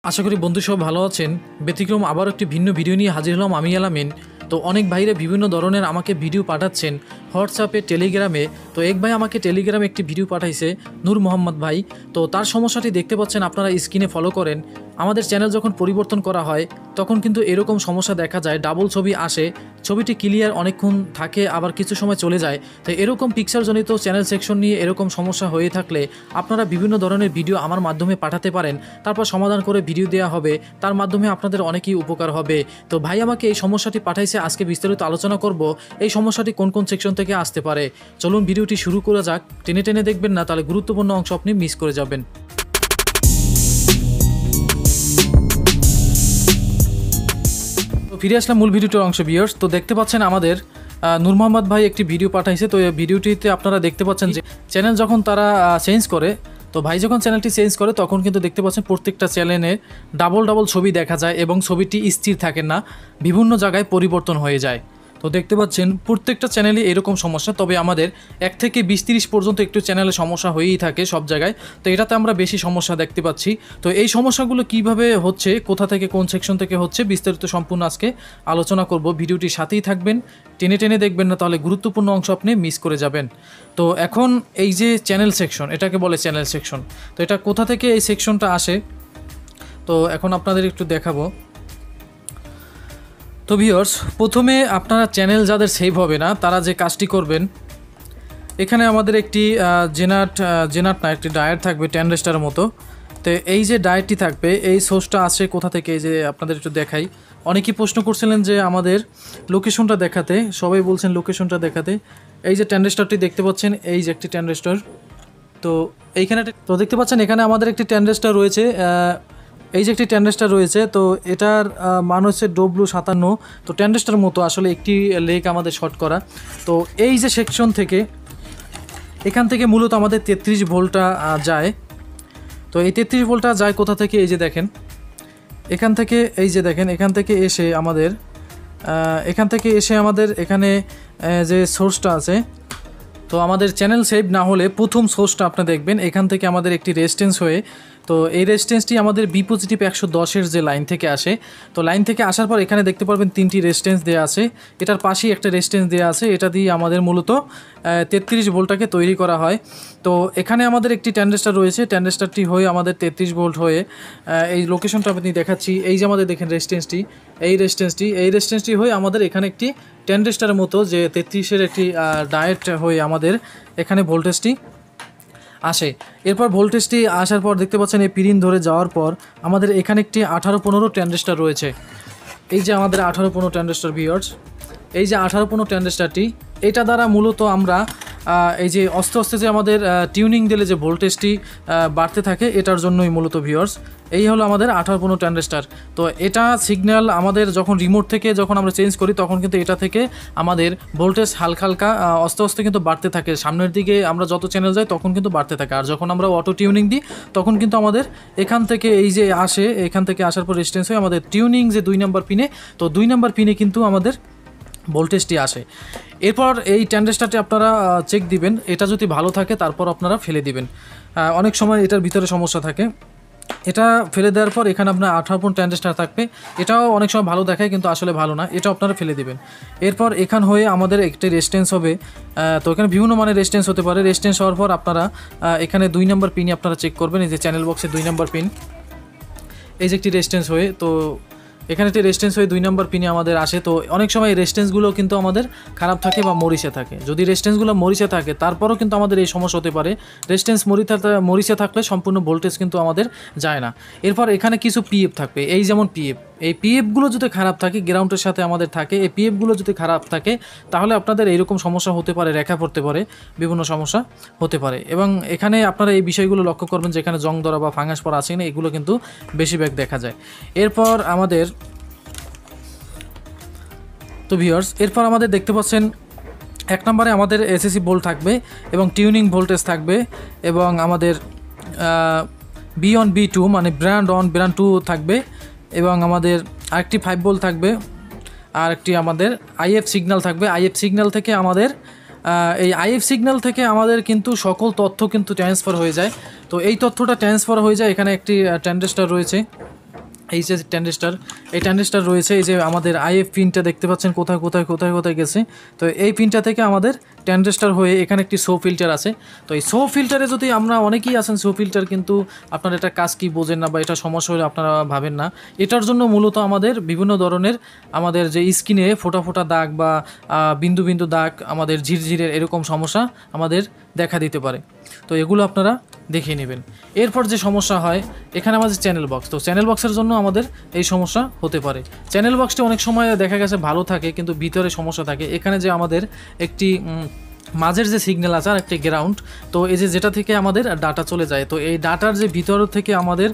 আশা করি বন্ধু সব ভালো আছেন। ব্যতিক্রম আবার একটি ভিন্ন ভিডিও নিয়ে হাজির হলাম আমি আলামিন। তো অনেক ভাইরা বিভিন্ন ধরনের আমাকে ভিডিও পাঠাচ্ছেন হোয়াটসঅ্যাপে, টেলিগ্রামে। তো এক ভাই আমাকে টেলিগ্রামে একটি ভিডিও পাঠাইছে, নূর মোহাম্মদ ভাই। তো তার সমস্যাটি দেখতে পাচ্ছেন আপনারা স্ক্রিনে ফলো করেন। আমাদের চ্যানেল যখন পরিবর্তন করা হয় তখন কিন্তু এরকম সমস্যা দেখা যায়, ডাবল ছবি আসে, ছবিটি ক্লিয়ার অনেকক্ষণ থাকে আবার কিছু সময় চলে যায়। তো এরকম পিকচারজনিত চ্যানেল সেকশন নিয়ে এরকম সমস্যা হয়ে থাকলে আপনারা বিভিন্ন ধরনের ভিডিও আমার মাধ্যমে পাঠাতে পারেন, তারপর সমাধান করে ভিডিও দেওয়া হবে, তার মাধ্যমে আপনাদের অনেকই উপকার হবে। তো ভাই আমাকে এই সমস্যাটি পাঠাইছে, আজকে বিস্তারিত আলোচনা করব এই সমস্যাটি কোন কোন সেকশন থেকে আসতে পারে। চলুন ভিডিওটি শুরু করা যাক। টেনে টেনে দেখবেন না, তাহলে গুরুত্বপূর্ণ অংশ আপনি মিস করে যাবেন। ফিরে আসলাম মূল ভিডিওটির অংশ ভিউয়ার্স। তো দেখতে পাচ্ছেন আমাদের নূর মোহাম্মদ ভাই একটি ভিডিও পাঠাইছে। তো এই ভিডিওটিতে আপনারা দেখতে পাচ্ছেন যে চ্যানেল যখন তারা চেঞ্জ করে, তো ভাই যখন চ্যানেলটি চেঞ্জ করে তখন কিন্তু দেখতে পাচ্ছেন প্রত্যেকটা চ্যানেলে ডাবল ছবি দেখা যায় এবং ছবিটি স্থির থাকে না, বিভিন্ন জায়গায় পরিবর্তন হয়ে যায়। তো দেখতে পাচ্ছেন প্রত্যেকটা চ্যানেলে এরকম সমস্যা, তবে আমাদের 1 থেকে 20-30 পর্যন্ত একটু চ্যানেলে সমস্যা হয়েই থাকে সব জায়গায়। তো এটাতে আমরা বেশি সমস্যা দেখতে পাচ্ছি। তো এই সমস্যাগুলো কিভাবে হচ্ছে, কোথা থেকে, কোন সেকশন থেকে হচ্ছে, বিস্তারিত সম্পূর্ণ আজকে আলোচনা করব। ভিডিওটির সাথেই থাকবেন, টেনে টেনে দেখবেন না, তাহলে গুরুত্বপূর্ণ অংশ আপনি মিস করে যাবেন। তো এখন এই যে চ্যানেল সেকশন, এটাকে বলে চ্যানেল সেকশন। তো এটা কোথা থেকে এই সেকশনটা আসে, তো এখন আপনাদের একটু দেখাবো। তো ভিউয়ার্স, প্রথমে আপনারা চ্যানেল যাদের সেভ হবে না তারা যে কাজটি করবেন, এখানে আমাদের একটি জেনাট না, একটি ডায়েট থাকবে 10 রেস্টারের মতো। তো এই যে ডায়েটটি থাকবে, এই সোর্সটা আসে কোথা থেকে, এই যে আপনাদের একটু দেখাই। অনেকেই প্রশ্ন করছিলেন যে আমাদের লোকেশনটা দেখাতে, সবাই বলছেন লোকেশনটা দেখাতে। এই যে 10 রেস্টারটি দেখতে পাচ্ছেন, এই যে একটি 10 রেস্টার। তো এইখানে তো দেখতে পাচ্ছেন এখানে আমাদের একটি 10 রেস্টার রয়েছে, এই যে একটি 10 রেস্টার রয়েছে। তো এটার মান হচ্ছে W57। তো 10 রেস্টার মতো আসলে একটি লেগ আমাদের শর্ট করা। তো এই যে সেকশন থেকে, এখান থেকে মূলত আমাদের 33 ভোল্টটা যায়। তো এই 33 ভোল্টটা যায় কোথা থেকে, এই যে দেখেন এখান থেকে, এই যে দেখেন এখান থেকে এসে আমাদের এখানে যে সোর্সটা আছে, তো আমাদের চ্যানেল সেভ না হলে প্রথম সোর্সটা আপনি দেখবেন, এখান থেকে আমাদের একটি রেজিস্ট্যান্স হয়ে, তো এই রেজিস্ট্যান্সটি আমাদের বি পজিটিভ 110-এর যে লাইন থেকে আসে। তো লাইন থেকে আসার পর এখানে দেখতে পারবেন 3টি রেজিস্ট্যান্স দেওয়া আছে, এটার পাশেই একটা রেজিস্ট্যান্স দেওয়া আছে। এটা দিয়ে আমাদের মূলত 33 ভোল্টটাকে তৈরি করা হয়। তো এখানে আমাদের একটি 10 রেজিস্টার রয়েছে, 10 রেজিস্টারটি হয়ে আমাদের 33 ভোল্ট হয়ে, এই লোকেশনটা আপনি দেখাচ্ছি, এই যে আমাদের দেখেন রেজিস্ট্যান্সটি, এই রেজিস্ট্যান্সটি হয়ে আমাদের এখানে একটি 10 রেজিস্টারের মতো যে 33-এর একটি ডায়েট হয়ে আমাদের এখানে ভোল্টেজটি আসে। এরপর ভোল্টেজটি আসার পর দেখতে পাচ্ছেন এই পিরিন ধরে যাওয়ার পর আমাদের এখানে একটি 18-15 10 রেজিস্টার রয়েছে। এই যে আমাদের 18-15 10 রেজিস্টার ভিউয়ার্স, এই যে 18-15 10 রেজিস্টারটি, এটা দ্বারা মূলত আমরা এই যে আস্তে আস্তে যে আমাদের টিউনিং দিলে যে ভোল্টেজটি বাড়তে থাকে, এটার জন্যই মূলত ভিউয়ার্স এই হলো আমাদের 18-15 10 রেজিস্টার। তো এটা সিগন্যাল আমাদের যখন রিমোট থেকে যখন আমরা চেঞ্জ করি তখন কিন্তু এটা থেকে আমাদের ভোল্টেজ হালকা আস্তে আস্তে কিন্তু বাড়তে থাকে, সামনের দিকে আমরা যত চ্যানেল যাই তখন কিন্তু বাড়তে থাকে। আর যখন আমরা অটো টিউনিং দিই তখন কিন্তু আমাদের এখান থেকে এই যে আসে, এখান থেকে আসার পর রেজিস্ট্যান্স হয়ে আমাদের টিউনিং যে 2 নম্বর পিনে, তো 2 নম্বর পিনে কিন্তু আমাদের ভোল্টেজটি আসে। এরপর এই 10 রেজিস্টারটি আপনারা চেক দিবেন, এটা যদি ভালো থাকে তারপর আপনারা ফেলে দিবেন। অনেক সময় এটার ভিতরে সমস্যা থাকে, এটা ফেলে দেওয়ার পর এখানে আপনার 18 10 রেজিস্টার থাকবে, এটাও অনেক সময় ভালো দেখায় কিন্তু আসলে ভালো না, এটা আপনারা ফেলে দিবেন। এরপর এখান হয়ে আমাদের একটি রেজিস্ট্যান্স হবে। তো এখানে বিভিন্ন মানের রেজিস্ট্যান্স হতে পারে। রেজিস্ট্যান্স হওয়ার পর আপনারা এখানে 2 নম্বর পিনে আপনারা চেক করবেন, এই যে চ্যানেল বক্সে 2 নম্বর পিন, এই যে একটি রেজিস্ট্যান্স হয়ে, তো এখানে একটি রেজিস্ট্যান্স হয়ে 2 নম্বর পিনে আমাদের আসে। তো অনেক সময় এই রেজিস্ট্যান্সগুলো কিন্তু আমাদের খারাপ থাকে বা মরিচে থাকে। যদি রেজিস্ট্যান্সগুলো মরিচে থাকে তারপরও কিন্তু আমাদের এই সমস্যা হতে পারে। রেজিস্ট্যান্স মরিচে থাকলে সম্পূর্ণ ভোল্টেজ কিন্তু আমাদের যায় না। এরপর এখানে কিছু পিএফ থাকবে, এই যেমন এই পিএফগুলো যদি খারাপ থাকে, গ্রাউন্ডের সাথে আমাদের থাকে, এই পিএফগুলো যদি খারাপ থাকে তাহলে আপনাদের এইরকম সমস্যা হতে পারে, রেখা পড়তে পারে, বিভিন্ন সমস্যা হতে পারে। এবং এখানে আপনারা এই বিষয়গুলো লক্ষ্য করবেন যে এখানে জং ধরা বা ফাঙ্গাস পড়া আছে না, এগুলো কিন্তু বেশিরভাগ দেখা যায়। এরপর আমাদের তো ভিউয়ার্স, এরপর আমাদের দেখতে পাচ্ছেন 1 নম্বরে আমাদের এসএসি ভোল্ট থাকবে এবং টিউনিং ভোল্টেজ থাকবে, এবং আমাদের B1 B2 মানে ব্র্যান্ড 1 ব্র্যান্ড 2 থাকবে, এবং আমাদের আরেকটি 5 ভোল্ট থাকবে, আর একটি আমাদের আইএফ সিগন্যাল থাকবে। আইএফ সিগন্যাল থেকে আমাদের এই আইএফ সিগন্যাল থেকে আমাদের কিন্তু সকল তথ্য কিন্তু ট্রান্সফার হয়ে যায়। তো এই তথ্যটা ট্রান্সফার হয়ে যায়, এখানে একটি 10 রেজিস্টার রয়েছে, এই যে ট্যান্ডেস্টার রয়েছে, এই যে আমাদের আইএফ পিনটা দেখতে পাচ্ছেন কোথায় কোথায় কোথায় কোথায় গেছে। তো এই পিনটা থেকে আমাদের ট্যান্ডেস্টার হয়ে এখানে একটি সো ফিল্টার আছে। তো এই সো ফিল্টারে যদি আমরা অনেকেই আছেন সো ফিল্টার কিন্তু আপনারা এটা কাজ কি বোঝেন না বা এটা সমস্যা হলে আপনারা ভাবেন না। এটার জন্য মূলত আমাদের বিভিন্ন ধরনের আমাদের যে স্কিনে ফোটা ফোটা দাগ বা বিন্দু বিন্দু দাগ, আমাদের ঝিরঝিরের এরকম সমস্যা আমাদের দেখা দিতে পারে। তো এগুলো আপনারা দেখিয়ে নেবেন। এরপর যে সমস্যা হয় এখানে আমাদের চ্যানেল বক্স, তো চ্যানেল বক্সের জন্য আমাদের এই সমস্যা হতে পারে। চ্যানেল বক্সটা অনেক সময় দেখা গেছে ভালো থাকে কিন্তু ভিতরে সমস্যা থাকে। এখানে যে আমাদের একটি মাঝের যে সিগন্যাল আছে আর একটি গ্রাউন্ড, তো এই যে যেটা থেকে আমাদের ডাটা চলে যায়, তো এই ডাটার যে ভিতর থেকে আমাদের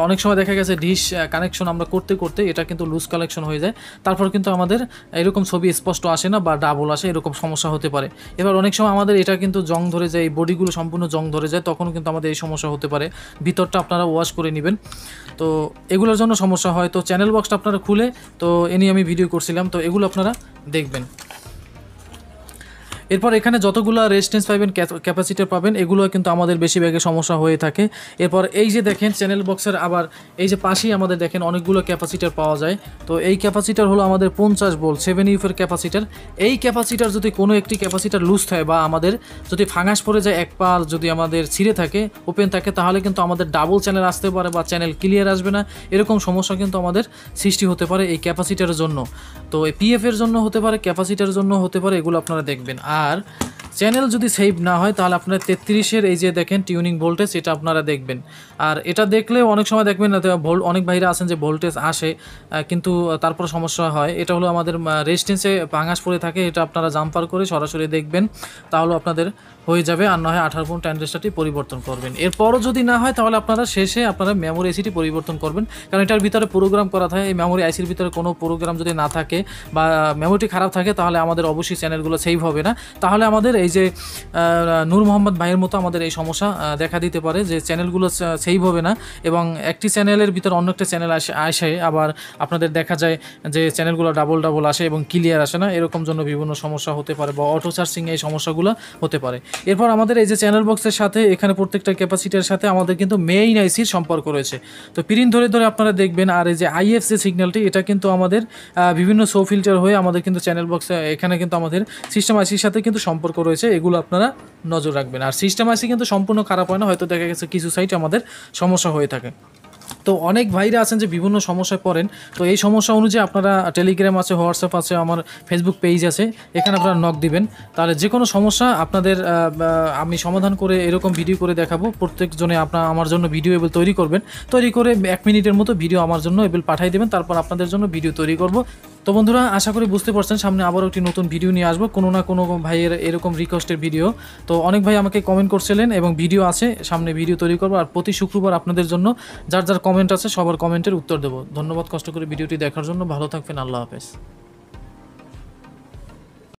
অনেক সময় দেখা গেছে ডিশ কানেকশন আমরা করতে করতে এটা কিন্তু লুজ কানেকশন হয়ে যায়, তারপর কিন্তু আমাদের এরকম ছবি স্পষ্ট আসে না বা ডাবল আসে, এরকম সমস্যা হতে পারে। এবার অনেক সময় আমাদের এটা কিন্তু জং ধরে যায়, এই বডিগুলো সম্পূর্ণ জং ধরে যায়, তখনও কিন্তু আমাদের এই সমস্যা হতে পারে। ভিতরটা আপনারা ওয়াশ করে নেবেন, তো এগুলোর জন্য সমস্যা হয়। তো চ্যানেল বক্সটা আপনারা খুলে, তো এ নিয়ে আমি ভিডিও করছিলাম, তো এগুলো আপনারা দেখবেন। এরপর এখানে যতগুলো রেজিস্ট্যান্স পাবেন, ক্যাপাসিটার পাবেন, এগুলো কিন্তু আমাদের বেশিরভাগই সমস্যা হয়ে থাকে। এরপর এই যে দেখেন চ্যানেল বক্সের আবার এই যে পাশেই আমাদের দেখেন অনেকগুলো ক্যাপাসিটার পাওয়া যায়। তো এই ক্যাপাসিটার হলো আমাদের 50 ভোল্ট 7 ইউফের ক্যাপাসিটার। এই ক্যাপাসিটার যদি কোনো একটি ক্যাপাসিটার লুজ থাকে বা আমাদের যদি ফাঙ্গাস পড়ে যায়, এক পাল যদি আমাদের ছিঁড়ে থাকে, ওপেন থাকে, তাহলে কিন্তু আমাদের ডাবল চ্যানেল আসতে পারে বা চ্যানেল ক্লিয়ার আসবে না, এরকম সমস্যা কিন্তু আমাদের সৃষ্টি হতে পারে এই ক্যাপাসিটারের জন্য। তো এই পিএফের জন্য হতে পারে, ক্যাপাসিটারের জন্য হতে পারে, এগুলো আপনারা দেখবেন। আর চ্যানেল যদি সেভ না হয় তাহলে আপনারা 33-এর এই যে দেখেন টিউনিং ভোল্টেজ, এটা আপনারা দেখবেন। আর এটা দেখলে অনেক সময় দেখবেন অনেক ভাইরা আছেন যে ভোল্টেজ আসে কিন্তু তারপর সমস্যা হয়, এটা হলো আমাদের রেজিস্ট্যান্সে ভাঙাস পড়ে থাকে, এটা আপনারা জাম্পার করে সরাসরি দেখবেন, তাহলে আপনাদের হয়ে যাবে। আর না হয় 18 ভোল্ট ট্রানজিস্টরটি পরিবর্তন করবেন। এরপরও যদি না হয় তাহলে আপনারা শেষে আপনারা মেমোরি আইসিটি পরিবর্তন করবেন, কারণ এটার ভিতরে প্রোগ্রাম করা থাকে। এই মেমোরি আইসির ভিতরে কোনো প্রোগ্রাম যদি না থাকে বা মেমোরিটি খারাপ থাকে তাহলে আমাদের অবশ্যই চ্যানেলগুলো সেভ হবে না। তাহলে আমাদের এই যে নূর মোহাম্মদ ভাইয়ের মতো আমাদের এই সমস্যা দেখা দিতে পারে যে চ্যানেলগুলো সেভ হবে না এবং একটি চ্যানেলের ভিতরে অন্য একটা চ্যানেল আসে, আবার আপনাদের দেখা যায় যে চ্যানেলগুলো ডাবল আসে এবং ক্লিয়ার আসে না, এরকম জন্য বিভিন্ন সমস্যা হতে পারে বা অটো চার্জিং এই সমস্যাগুলো হতে পারে। এরপর আমাদের এই যে চ্যানেল বক্সের সাথে এখানে প্রত্যেকটা ক্যাপাসিটির সাথে আমাদের কিন্তু মেইন আইসির সম্পর্ক রয়েছে। তো পিন ধরে ধরে আপনারা দেখবেন। আর এই যে আইএফ যে সিগন্যালটি, এটা কিন্তু আমাদের বিভিন্ন শো ফিল্টার হয়ে আমাদের কিন্তু চ্যানেল বক্সে এখানে কিন্তু আমাদের সিস্টেম আইসির সাথে কিন্তু সম্পর্ক রয়েছে, এগুলো আপনারা নজর রাখবেন। আর সিস্টেম আইসি কিন্তু সম্পূর্ণ খারাপ হয় না, হয়তো দেখা গেছে কিছু সাইটে আমাদের সমস্যা হয়ে থাকে। তো অনেক ভাইরা আছেন যে বিভিন্ন সমস্যায় পড়েন, তো এই সমস্যা অনুযায়ী আপনারা টেলিগ্রাম আছে, হোয়াটসঅ্যাপ আছে, আমার ফেসবুক পেজ আছে, এখানে আপনারা নক দিবেন, তাহলে যে কোনো সমস্যা আপনাদের আমি সমাধান করে এরকম ভিডিও করে দেখাবো। প্রত্যেকজনে আমার জন্য ভিডিও এবেল তৈরি করবেন, তৈরি করে 1 মিনিটের মতো ভিডিও আমার জন্য এবেল পাঠিয়ে দেবেন, তারপর আপনাদের জন্য ভিডিও তৈরি করব। তো বন্ধুরা, আশা করি বুঝতে পারছেন, সামনে আবারও একটি নতুন ভিডিও নিয়ে আসবো, কোনো না কোনো ভাইয়ের এরকম রিকোয়েস্টের ভিডিও। তো অনেক ভাই আমাকে কমেন্ট করছিলেন এবং ভিডিও আছে, সামনে ভিডিও তৈরি করবো। আর প্রতি শুক্রবার আপনাদের জন্য যার যার কমেন্ট আছে সবার কমেন্টের উত্তর দেবো। ধন্যবাদ কষ্ট করে ভিডিওটি দেখার জন্য, ভালো থাকবেন, আল্লাহ হাফেজ।